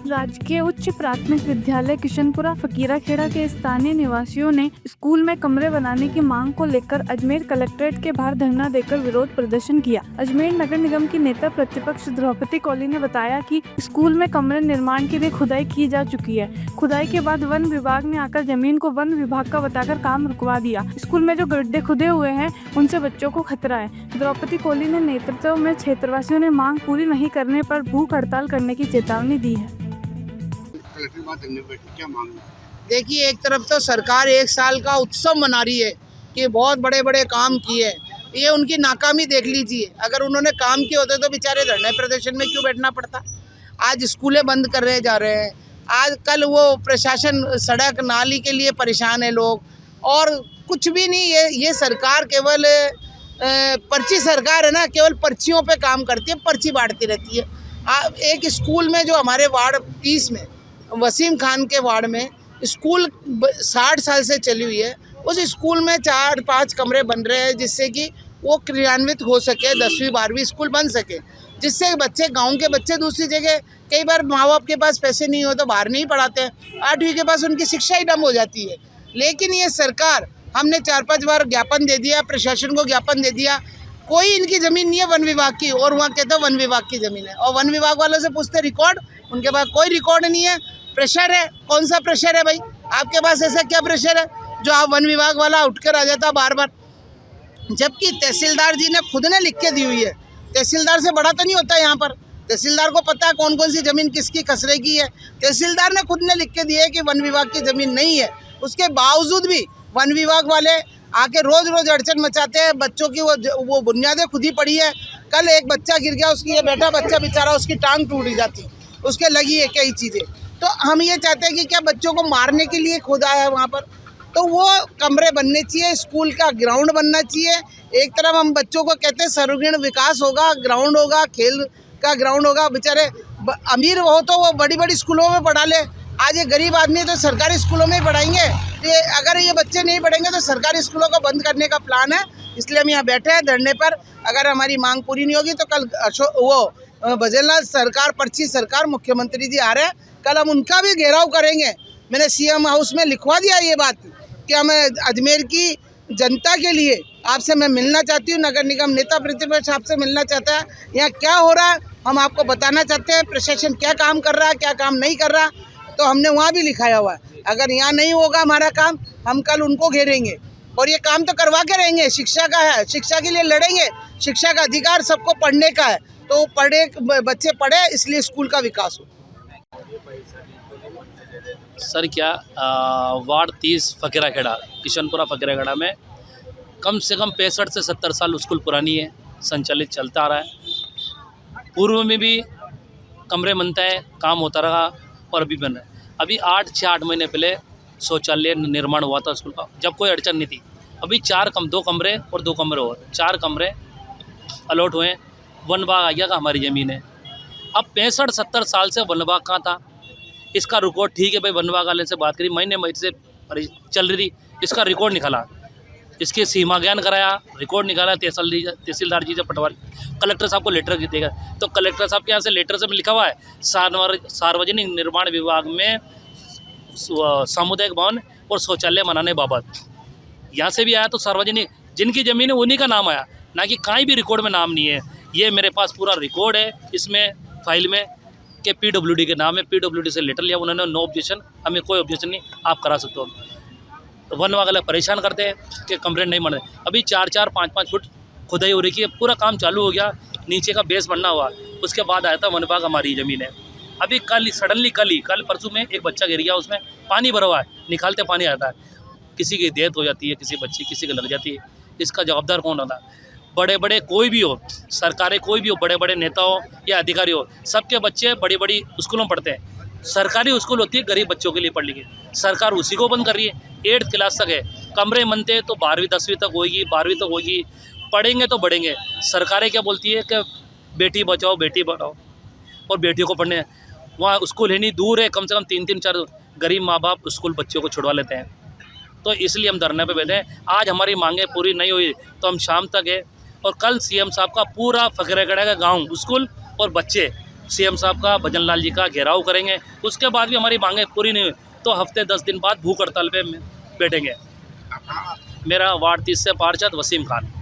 राजकीय उच्च प्राथमिक विद्यालय किशनपुरा फकीराखेड़ा के स्थानीय निवासियों ने स्कूल में कमरे बनाने की मांग को लेकर अजमेर कलेक्ट्रेट के बाहर धरना देकर विरोध प्रदर्शन किया। अजमेर नगर निगम की नेता प्रतिपक्ष द्रौपदी कौली ने बताया कि स्कूल में कमरे निर्माण के लिए खुदाई की जा चुकी है। खुदाई के बाद वन विभाग ने आकर जमीन को वन विभाग का बताकर काम रुकवा दिया। स्कूल में जो गड्ढे खुदे हुए हैं उनसे बच्चों को खतरा है। द्रौपदी कौली ने नेतृत्व में क्षेत्रवासियों ने मांग पूरी नहीं करने पर भूख हड़ताल करने की चेतावनी दी है। क्या मांग? देखिए, एक तरफ तो सरकार 1 साल का उत्सव मना रही है कि बहुत बड़े बड़े काम किए, ये उनकी नाकामी देख लीजिए। अगर उन्होंने काम किए होते तो बेचारे धरने प्रदर्शन में क्यों बैठना पड़ता। आज स्कूलें बंद कर रहे जा रहे हैं, आज कल वो प्रशासन सड़क नाली के लिए परेशान है लोग, और कुछ भी नहीं। ये सरकार केवल पर्ची सरकार है ना, केवल पर्चियों पे काम करती है, पर्ची बांटती रहती है। एक स्कूल में जो हमारे वार्ड 30 में वसीम खान के वार्ड में स्कूल 60 साल से चली हुई है, उस स्कूल में 4-5 कमरे बन रहे हैं जिससे कि वो क्रियान्वित हो सके, 10वीं 12वीं स्कूल बन सके, जिससे बच्चे, गांव के बच्चे दूसरी जगह, कई बार माँ बाप के पास पैसे नहीं हो तो बाहर नहीं पढ़ाते हैं, 8वीं के पास उनकी शिक्षा ही डम हो जाती है। लेकिन ये सरकार, हमने 4-5 बार ज्ञापन दे दिया, प्रशासन को ज्ञापन दे दिया, कोई इनकी ज़मीन नहीं है वन विभाग की, और वहाँ कहते हैं वन विभाग की ज़मीन है, और वन विभाग वालों से पूछते रिकॉर्ड, उनके पास कोई रिकॉर्ड नहीं है। प्रेशर है, कौन सा प्रेशर है भाई आपके पास? ऐसा क्या प्रेशर है जो आप वन विभाग वाला उठकर आ जाता बार बार? जबकि तहसीलदार जी ने खुद ने लिख के दी हुई है। तहसीलदार से बड़ा तो नहीं होता यहाँ पर, तहसीलदार को पता है कौन कौन सी ज़मीन किसकी खसरे की है। तहसीलदार ने खुद ने लिख के दी है कि वन विभाग की ज़मीन नहीं है। उसके बावजूद भी वन विभाग वाले आके रोज़ रोज़ अड़चन मचाते हैं। बच्चों की वो बुनियादें खुद ही पड़ी है। कल एक बच्चा गिर गया, उसकी ये बेटा बच्चा बेचारा, उसकी टांग टूट जाती, उसके लगी है कई चीज़ें। तो हम ये चाहते हैं कि क्या बच्चों को मारने के लिए खुदा है वहाँ पर? तो वो कमरे बनने चाहिए, स्कूल का ग्राउंड बनना चाहिए। एक तरफ हम बच्चों को कहते हैं सर्वगुण विकास होगा, ग्राउंड होगा, खेल का ग्राउंड होगा। बेचारे अमीर हो तो वो बड़ी बड़ी स्कूलों में पढ़ा ले, आज ये गरीब आदमी तो सरकारी स्कूलों में ही पढ़ाएंगे। तो अगर ये बच्चे नहीं पढ़ेंगे तो सरकारी स्कूलों को बंद करने का प्लान है। इसलिए हम यहाँ बैठे हैं धरने पर। अगर हमारी मांग पूरी नहीं होगी तो कल भजनलाल सरकार, पर्ची सरकार, मुख्यमंत्री जी आ रहे हैं, कल हम उनका भी घेराव करेंगे। मैंने सीएम हाउस में लिखवा दिया ये बात कि हमें अजमेर की जनता के लिए आपसे मैं मिलना चाहती हूँ। नगर निगम नेता प्रतिपक्ष आपसे मिलना चाहता है। यहाँ क्या हो रहा है हम आपको बताना चाहते हैं। प्रशासन क्या काम कर रहा है, क्या काम नहीं कर रहा, तो हमने वहाँ भी लिखाया हुआ है। अगर यहाँ नहीं होगा हमारा काम, हम कल उनको घेरेंगे और ये काम तो करवा के रहेंगे। शिक्षा का है, शिक्षा के लिए लड़ेंगे। शिक्षा का अधिकार सबको पढ़ने का है, तो पढ़े, बच्चे पढ़े, इसलिए स्कूल का विकास हो। सर क्या वार्ड 30 फकीराखेड़ा, किशनपुरा फकीराखेड़ा में कम से कम 65 से 70 साल स्कूल पुरानी है, संचालित चलता आ रहा है। पूर्व में भी कमरे बनता है, काम होता रहा और अभी बन रहा है। अभी 8 महीने पहले शौचालय निर्माण हुआ था स्कूल का, जब कोई अड़चन नहीं थी। अभी 2 कमरे और 2 कमरे और 4 कमरे अलॉट हुए। वन विभाग आ गया का हमारी ज़मीन है। अब 65-70 साल से वन विभाग कहाँ था, इसका रिकॉर्ड ठीक है भाई। वन विभाग वाले से बात करी, महीने से चल रही थी, इसका रिकॉर्ड निकाला, इसके सीमा ज्ञान कराया, रिकॉर्ड निकाला। तहसीलदार जी से पटवारी, कलेक्टर साहब को लेटर देगा, तो कलेक्टर साहब के यहाँ से लेटर से लिखा हुआ है सार्वजनिक निर्माण विभाग में सामुदायिक भवन और शौचालय बनाने बाबत। यहाँ से भी आया तो सार्वजनिक जिनकी ज़मीन है उन्हीं का नाम आया, ना कि कहीं भी रिकॉर्ड में नाम नहीं है। ये मेरे पास पूरा रिकॉर्ड है इसमें फाइल में कि PWD के नाम है। PWD से लेटर लिया उन्होंने, नो ऑब्जेक्शन, हमें कोई ऑब्जेक्शन नहीं, आप करा सकते हो। वन विभाग वाले परेशान करते हैं कि कमरे नहीं बन रहे। अभी 4-4, 5-5 फुट खुदाई हो रही है, पूरा काम चालू हो गया, नीचे का बेस बनना हुआ। उसके बाद आया था वन विभाग, हमारी ज़मीन है। अभी कल परसों में एक बच्चा गिर गया, उसमें पानी भरा हुआ है, निकालते पानी आता है, किसी की डेथ हो जाती है, किसी बच्ची किसी की लग जाती है, इसका जवाबदार कौन होता है? बड़े बड़े कोई भी हो, सरकारें कोई भी हो, बड़े बड़े नेता हो या अधिकारी हो, सबके बच्चे बड़ी बड़ी स्कूलों में पढ़ते हैं। सरकारी स्कूल होती है गरीब बच्चों के लिए पढ़ने की, सरकार उसी को बंद कर रही है। 8th क्लास तक है, कमरे बनते हैं तो 12वीं 10वीं तक होगी, 12वीं तक होगी, पढ़ेंगे तो बढ़ेंगे। सरकारें क्या बोलती है कि बेटी बचाओ बेटी पढ़ाओ, और बेटियों को पढ़ने वहाँ स्कूल है नहीं, दूर है, कम से कम 3-4 गरीब माँ बाप स्कूल बच्चों को छुड़वा लेते हैं। तो इसलिए हम धरने पे बैठे हैं। आज हमारी मांगें पूरी नहीं हुई तो हम शाम तक है, और कल सीएम साहब का पूरा फकीराखेड़ा का गांव, स्कूल और बच्चे सीएम साहब का, भजन लाल जी का घेराव करेंगे। उसके बाद भी हमारी मांगें पूरी नहीं हुई तो हफ्ते 10 दिन बाद भूख हड़ताल पे बैठेंगे। मेरा वार्ड 30 से पार्षद वसीम खान।